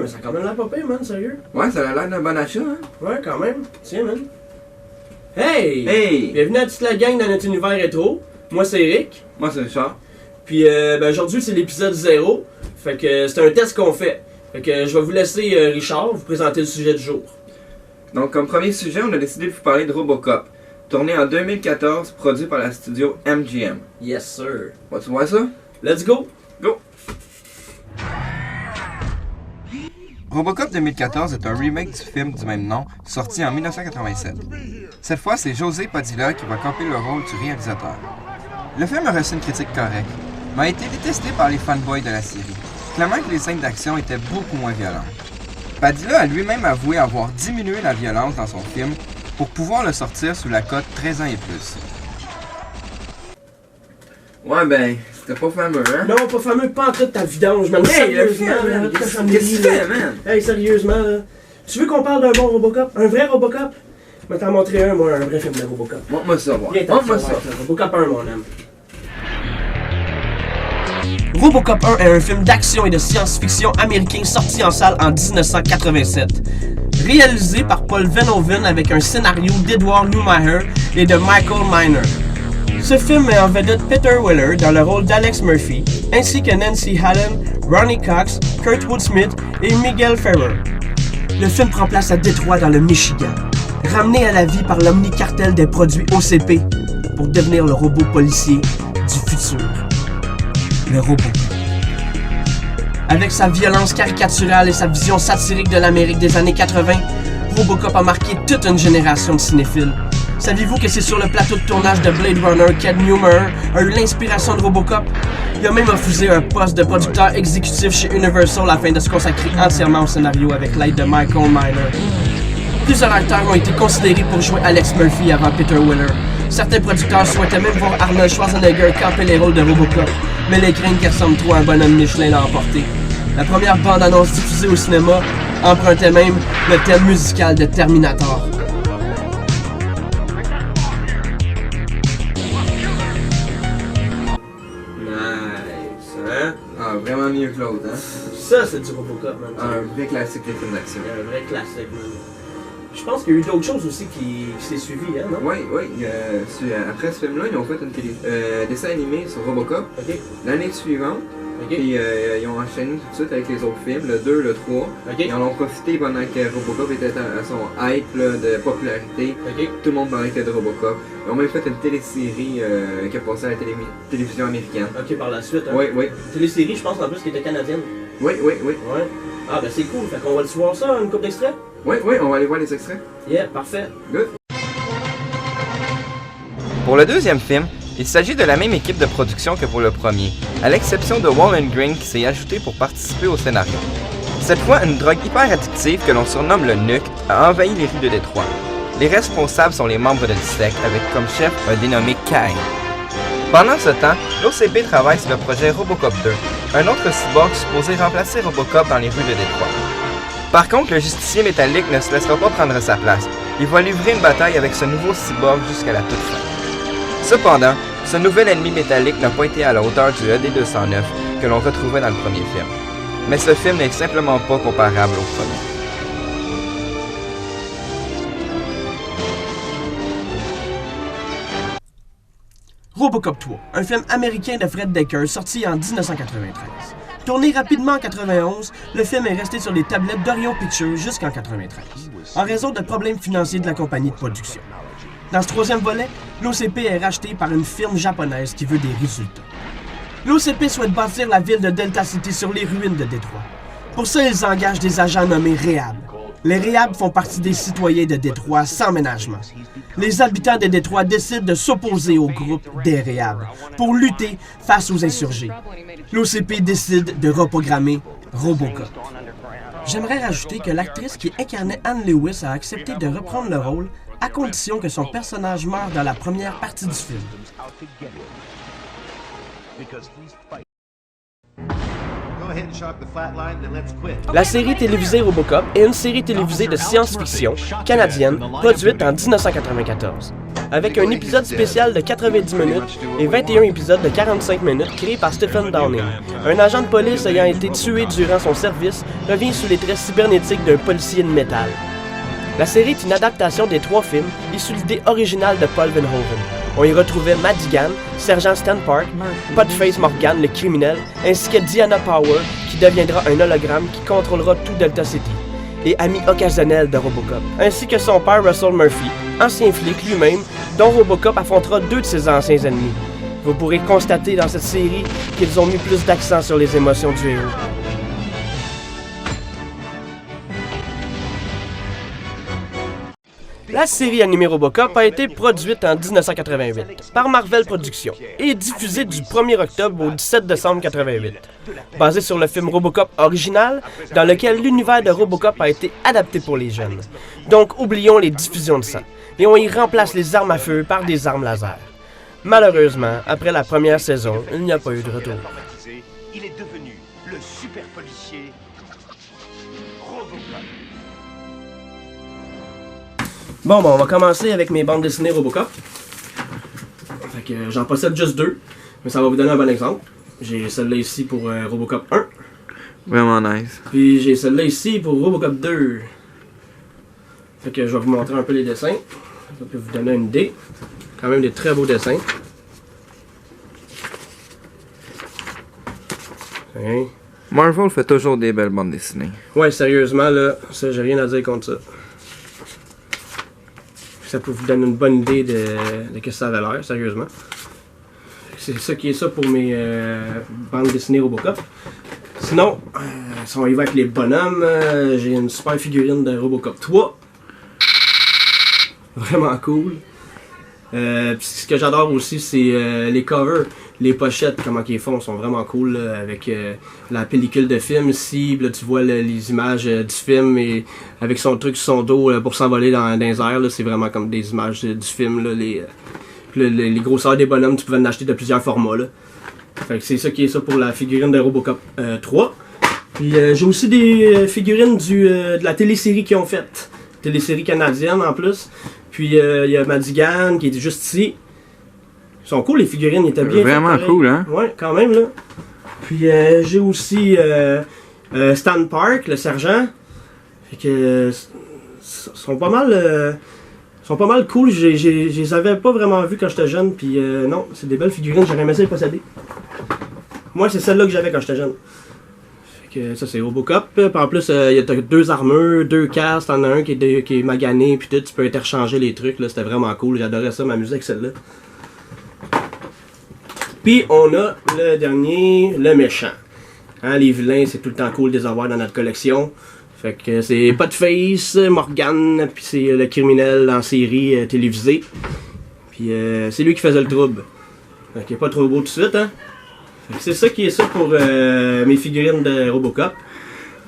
mais ça a quand même l'air pas pire, man, sérieux. Ouais, ça a l'air d'un bon achat, hein? Ouais, quand même. Tiens, man. Hey! Hey! Bienvenue à toute la gang dans notre univers rétro. Moi, c'est Eric. Moi, c'est Richard. Puis, aujourd'hui, c'est l'épisode 0. Fait que c'est un test qu'on fait. Fait que je vais vous laisser, Richard, vous présenter le sujet du jour. Donc, comme premier sujet, on a décidé de vous parler de Robocop. Tourné en 2014, produit par la studio MGM. Yes, sir. Tu vois ça? Let's go! Go! Robocop 2014 est un remake du film du même nom, sorti en 1987. Cette fois, c'est José Padilla qui va camper le rôle du réalisateur. Le film a reçu une critique correcte, mais a été détesté par les fanboys de la série, claimant que les scènes d'action étaient beaucoup moins violentes. Padilla a lui-même avoué avoir diminué la violence dans son film pour pouvoir le sortir sous la cote 13 ans et plus. Ouais, ben, c'était pas fameux, hein? Non, pas fameux, pas en train de ta vidange, man. Hey, Sérieusement, là, qu'est-ce que tu fais, man? Hey, sérieusement, là. Tu veux qu'on parle d'un bon Robocop? Un vrai Robocop? Je vais t'en montrer un, moi, un vrai film de Robocop. Montre-moi ça, voir. Viens, Montre-moi ça. Robocop 1, mon âme. Robocop 1 est un film d'action et de science-fiction américain sorti en salle en 1987. Réalisé par Paul Verhoeven avec un scénario d'Edward Neumayer et de Michael Miner. Ce film met en vedette Peter Weller dans le rôle d'Alex Murphy, ainsi que Nancy Allen, Ronnie Cox, Kurtwood Smith et Miguel Ferrer. Le film prend place à Détroit dans le Michigan, ramené à la vie par l'omnicartel des produits OCP pour devenir le robot policier du futur. Le Robocop. Avec sa violence caricaturale et sa vision satirique de l'Amérique des années 80, Robocop a marqué toute une génération de cinéphiles. Saviez-vous que c'est sur le plateau de tournage de Blade Runner qu'Ed Neumayer a eu l'inspiration de Robocop? Il a même refusé un poste de producteur exécutif chez Universal afin de se consacrer entièrement au scénario avec l'aide de Michael Miner. Plusieurs acteurs ont été considérés pour jouer Alex Murphy avant Peter Weller. Certains producteurs souhaitaient même voir Arnold Schwarzenegger camper les rôles de Robocop, mais les craintes qui ressemblent trop à un bonhomme Michelin l'a emporté. La première bande-annonce diffusée au cinéma empruntait même le thème musical de Terminator. Nice, hein? Ah, vraiment mieux que l'autre, hein? Ça, c'est du Robocop, man. Un vrai classique des films d'action. Un vrai classique, man. Je pense qu'il y a eu d'autres choses aussi qui s'est suivi, hein, non? Oui. Après ce film-là, ils ont fait un dessin animé sur Robocop. Ok. L'année suivante. Ok. Puis ils ont enchaîné tout de suite avec les autres films, le 2, le 3. Ok. Ils en ont profité pendant que Robocop était à son hype là, de popularité. Ok. Tout le monde parlait que de Robocop. Ils ont même fait une télésérie qui a passé à la télévision américaine. Ok, par la suite, hein? Oui. Télésérie, je pense en plus, qui était canadienne. Oui. Ouais. Ah, ben c'est cool. Fait qu'on va le voir ça, une couple d'extraits? Oui, on va aller voir les extraits. Yeah, parfait. Good. Pour le deuxième film, il s'agit de la même équipe de production que pour le premier, à l'exception de Wallen Green qui s'est ajouté pour participer au scénario. Cette fois, une drogue hyper addictive que l'on surnomme le Nuke a envahi les rues de Détroit. Les responsables sont les membres de l'ISEC avec comme chef un dénommé Kai. Pendant ce temps, l'OCP travaille sur le projet Robocop 2, un autre cyborg supposé remplacer Robocop dans les rues de Détroit. Par contre, le justicier métallique ne se laissera pas prendre sa place. Il va livrer une bataille avec ce nouveau cyborg jusqu'à la toute fin. Cependant, ce nouvel ennemi métallique n'a pas été à la hauteur du ED-209 que l'on retrouvait dans le premier film. Mais ce film n'est simplement pas comparable au premier. Robocop 3, un film américain de Fred Dekker sorti en 1993. Tourné rapidement en 91, le film est resté sur les tablettes d'Orion Pictures jusqu'en 93, en raison de problèmes financiers de la compagnie de production. Dans ce troisième volet, l'OCP est racheté par une firme japonaise qui veut des résultats. L'OCP souhaite bâtir la ville de Delta City sur les ruines de Détroit. Pour ça, ils engagent des agents nommés Réhab. Les Réhab font partie des citoyens de Détroit sans ménagement. Les habitants de Détroit décident de s'opposer au groupe des Réhab pour lutter face aux insurgés. L'OCP décide de reprogrammer Robocop. J'aimerais rajouter que l'actrice qui incarnait Anne Lewis a accepté de reprendre le rôle à condition que son personnage meure dans la première partie du film. La série télévisée Robocop est une série télévisée de science-fiction canadienne produite en 1994. avec un épisode spécial de 90 minutes et 21 épisodes de 45 minutes créés par Stephen Downing. Un agent de police ayant été tué durant son service revient sous les traits cybernétiques d'un policier de métal. La série est une adaptation des 3 films issue de l'idée originale de Paul Verhoeven. On y retrouvait Madigan, Sergent Stan Park, Podface Morgan, le criminel, ainsi que Diana Power, qui deviendra un hologramme qui contrôlera tout Delta City, et ami occasionnel de Robocop, ainsi que son père Russell Murphy, ancien flic lui-même, dont Robocop affrontera 2 de ses anciens ennemis. Vous pourrez constater dans cette série qu'ils ont mis plus d'accent sur les émotions du héros. La série animée Robocop a été produite en 1988 par Marvel Productions et diffusée du 1er octobre au 17 décembre 1988. Basée sur le film Robocop original, dans lequel l'univers de Robocop a été adapté pour les jeunes. Donc oublions les diffusions de sang, et on y remplace les armes à feu par des armes laser. Malheureusement, après la première saison, il n'y a pas eu de retour. Il est devenu le super policier Robocop. Bon, on va commencer avec mes bandes dessinées Robocop. Fait que j'en possède juste 2, mais ça va vous donner un bon exemple. J'ai celle-là ici pour Robocop 1. Vraiment nice. Puis j'ai celle-là ici pour Robocop 2. Fait que je vais vous montrer un peu les dessins. Ça peut vous donner une idée. Quand même des très beaux dessins. Hein? Marvel fait toujours des belles bandes dessinées. Ouais, sérieusement, là, ça, j'ai rien à dire contre ça. Ça peut vous donner une bonne idée de ce que ça avait l'air, sérieusement. C'est ça qui est ça pour mes bandes dessinées Robocop. Sinon, si on y va avec les bonhommes, j'ai une super figurine de Robocop 3. Vraiment cool. Puis ce que j'adore aussi, c'est les covers, les pochettes, comment ils font, sont vraiment cool là, avec la pellicule de film ici. Là, tu vois les images du film et avec son truc sur son dos pour s'envoler dans les airs. C'est vraiment comme des images du film. Là, les grosseurs des bonhommes, tu pouvais en acheter de plusieurs formats. Là. Fait que c'est ça qui est ça pour la figurine de Robocop 3. Puis j'ai aussi des figurines de la télésérie qu'ils ont faite. Télésérie canadienne en plus. Puis il y a Madigan qui était juste ici. Ils sont cool les figurines, ils étaient bien. Vraiment cool, hein? Ouais, quand même là. Puis j'ai aussi Stan Park, le sergent. Fait que sont pas mal cool. Je les avais pas vraiment vus quand j'étais jeune. Puis non, c'est des belles figurines, j'aurais aimé ça les posséder. Moi, c'est celle-là que j'avais quand j'étais jeune. Ça c'est Robocop. Puis en plus, il y a 2 armures, 2 casques, t'en as un qui est magané, puis tu peux interchanger les trucs, là, c'était vraiment cool, j'adorais ça, m'amuser avec celle-là. Puis on a le dernier, le méchant. Hein, les vilains, c'est tout le temps cool de les avoir dans notre collection. Fait que c'est Podface, Morgan, puis c'est le criminel en série télévisée. Puis c'est lui qui faisait le trouble. Fait qu'il est pas trop beau tout de suite, hein. C'est ça qui est ça pour mes figurines de Robocop.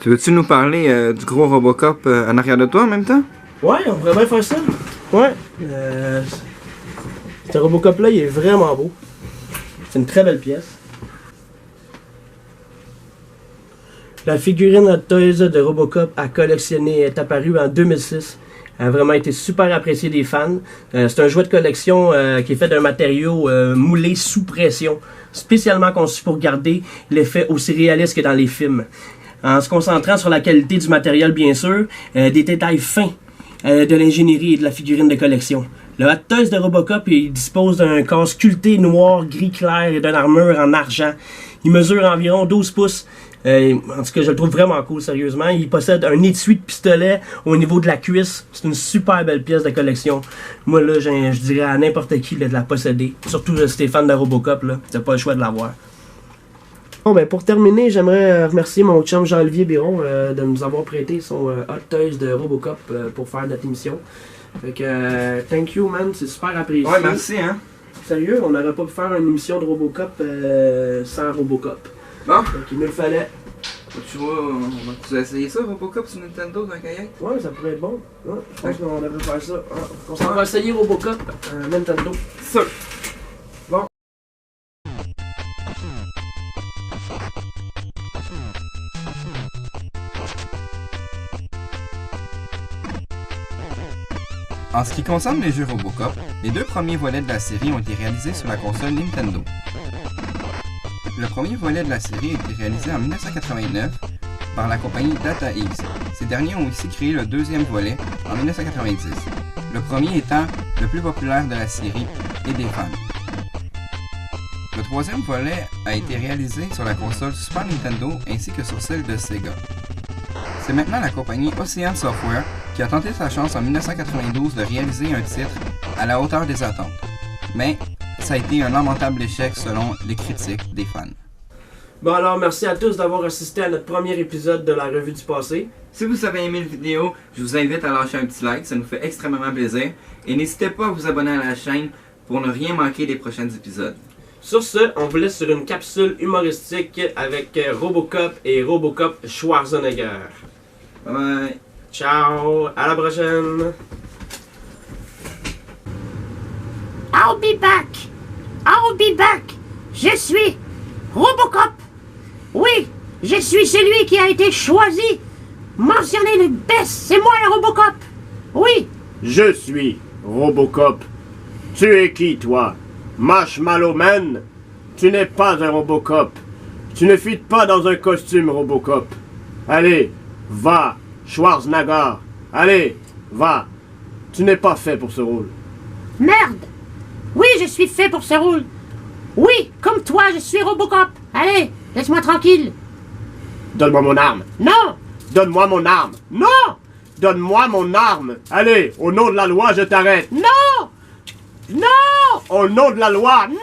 Tu veux-tu nous parler du gros Robocop en arrière de toi en même temps? Ouais, on pourrait bien faire ça. Ouais. Ce Robocop-là, il est vraiment beau. C'est une très belle pièce. La figurine Hot Toys de Robocop à collectionner est apparue en 2006. Elle a vraiment été super appréciée des fans. C'est un jouet de collection qui est fait d'un matériau moulé sous pression, spécialement conçu pour garder l'effet aussi réaliste que dans les films. En se concentrant sur la qualité du matériel, bien sûr, des détails fins de l'ingénierie et de la figurine de collection. Le Hot Toys de Robocop il dispose d'un corps sculpté noir, gris clair et d'une armure en argent. Il mesure environ 12 pouces. En tout cas, je le trouve vraiment cool, sérieusement. Il possède un étui de pistolet au niveau de la cuisse. C'est une super belle pièce de collection. Moi, là, je dirais à n'importe qui là, de la posséder. Surtout si t'es fan de Robocop, là. T'as pas le choix de l'avoir. Bon, ben, pour terminer, j'aimerais remercier mon chum Jean-Olivier Biron de nous avoir prêté son Hot Toys de Robocop pour faire notre émission. Fait que, thank you, man. C'est super apprécié. Ouais, merci, hein. Sérieux, on n'aurait pas pu faire une émission de Robocop sans Robocop. Bon. Donc il nous le fallait. Tu vas, tu vas essayer ça, Robocop sur Nintendo dans le kayak? Ouais, ça pourrait être bon. Ouais, je pense qu'on devrait faire ça. On s'en va essayer Robocop Nintendo. Ça. Bon. En ce qui concerne les jeux Robocop, les 2 premiers volets de la série ont été réalisés sur la console Nintendo. Le premier volet de la série a été réalisé en 1989 par la compagnie Data East. Ces derniers ont aussi créé le 2e volet en 1990, le premier étant le plus populaire de la série et des fans. Le 3e volet a été réalisé sur la console Super Nintendo ainsi que sur celle de Sega. C'est maintenant la compagnie Ocean Software qui a tenté sa chance en 1992 de réaliser un titre à la hauteur des attentes. Mais ça a été un lamentable échec selon les critiques des fans. Bon alors, merci à tous d'avoir assisté à notre premier épisode de la revue du passé. Si vous avez aimé la vidéo, je vous invite à lâcher un petit like, ça nous fait extrêmement plaisir. Et n'hésitez pas à vous abonner à la chaîne pour ne rien manquer des prochains épisodes. Sur ce, on vous laisse sur une capsule humoristique avec Robocop et Robocop Schwarzenegger. Bye bye! Ciao, à la prochaine! I'll be back! I'll be back! Je suis Robocop! Oui, je suis celui qui a été choisi! Mentionnez le best, c'est moi le Robocop! Oui! Je suis Robocop. Tu es qui, toi? Marshmallow Man? Tu n'es pas un Robocop. Tu ne fites pas dans un costume Robocop. Allez, va, Schwarzenegger. Allez, va. Tu n'es pas fait pour ce rôle. Merde! Oui, je suis fait pour ce rôle! Oui, comme toi, je suis Robocop! Allez, laisse-moi tranquille! Donne-moi mon arme. Non! Donne-moi mon arme. Non! Donne-moi mon arme. Allez, au nom de la loi, je t'arrête. Non! Non! Au nom de la loi, non!